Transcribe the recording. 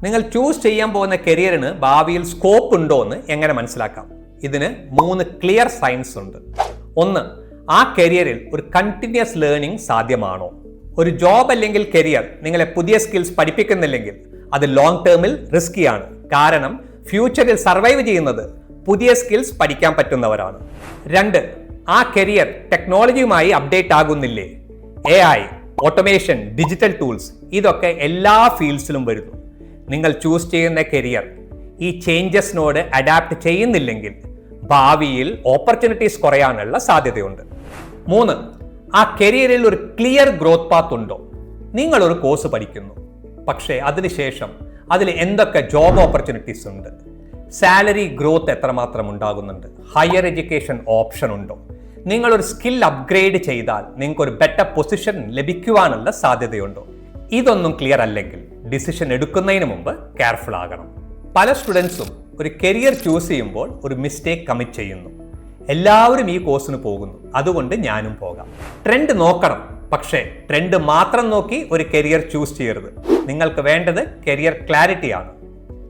നിങ്ങൾ ചൂസ് ചെയ്യാൻ പോകുന്ന കരിയറിന് ഭാവിയിൽ സ്കോപ്പ് ഉണ്ടോ എന്ന് എങ്ങനെ മനസ്സിലാക്കാം? ഇതിന് 3 ക്ലിയർ സൈൻസ് ഉണ്ട്. 1, ആ കരിയറിൽ ഒരു കണ്ടിന്യൂസ് ലേണിംഗ് സാധ്യമാണോ? ഒരു ജോബ് അല്ലെങ്കിൽ കരിയർ നിങ്ങളെ പുതിയ സ്കിൽസ് പഠിപ്പിക്കുന്നില്ലെങ്കിൽ അത് ലോങ് ടേമിൽ റിസ്കിയാണ്. കാരണം ഫ്യൂച്ചറിൽ സർവൈവ് ചെയ്യുന്നത് പുതിയ സ്കിൽസ് പഠിക്കാൻ പറ്റുന്നവരാണ്. 2, ആ കരിയർ ടെക്നോളജിയുമായി അപ്ഡേറ്റ് ആകുന്നില്ലേ? AI, ഓട്ടോമേഷൻ, ഡിജിറ്റൽ ടൂൾസ് ഇതൊക്കെ എല്ലാ ഫീൽഡ്സിലും വരുന്നു. നിങ്ങൾ ചൂസ് ചെയ്യുന്ന കരിയർ ഈ ചേഞ്ചസിനോട് അഡാപ്റ്റ് ചെയ്യുന്നില്ലെങ്കിൽ ഭാവിയിൽ ഓപ്പർച്യൂണിറ്റീസ് കുറയാനുള്ള സാധ്യതയുണ്ട്. 3, ആ കരിയറിൽ ഒരു ക്ലിയർ ഗ്രോത്ത് പാത്ത് ഉണ്ടോ? നിങ്ങൾ ഒരു കോഴ്സ് പഠിക്കുന്നു, പക്ഷേ അതിനുശേഷം അതിൽ എന്തൊക്കെ ജോബ് ഓപ്പർച്യൂണിറ്റീസ് ഉണ്ട്? സാലറി ഗ്രോത്ത് എത്രമാത്രം ഉണ്ടാകുന്നുണ്ട്? ഹയർ എഡ്യൂക്കേഷൻ ഓപ്ഷൻ ഉണ്ടോ? നിങ്ങളൊരു സ്കിൽ അപ്ഗ്രേഡ് ചെയ്താൽ നിങ്ങൾക്ക് ഒരു ബെറ്റർ പൊസിഷൻ ലഭിക്കുവാനുള്ള സാധ്യതയുണ്ടോ? ഇതൊന്നും ക്ലിയർ അല്ലെങ്കിൽ ഡിസിഷൻ എടുക്കുന്നതിന് മുമ്പ് കെയർഫുൾ ആകണം. പല സ്റ്റുഡൻസും ഒരു കരിയർ ചൂസ് ചെയ്യുമ്പോൾ ഒരു മിസ്റ്റേക്ക് കമ്മിറ്റ് ചെയ്യുന്നു. എല്ലാവരും ഈ കോഴ്സിന് പോകുന്നു, അതുകൊണ്ട് ഞാനും പോകാം. ട്രെൻഡ് നോക്കണം, പക്ഷേ ട്രെൻഡ് മാത്രം നോക്കി ഒരു കരിയർ ചൂസ് ചെയ്യരുത്. നിങ്ങൾക്ക് വേണ്ടത് കരിയർ ക്ലാരിറ്റിയാണ്.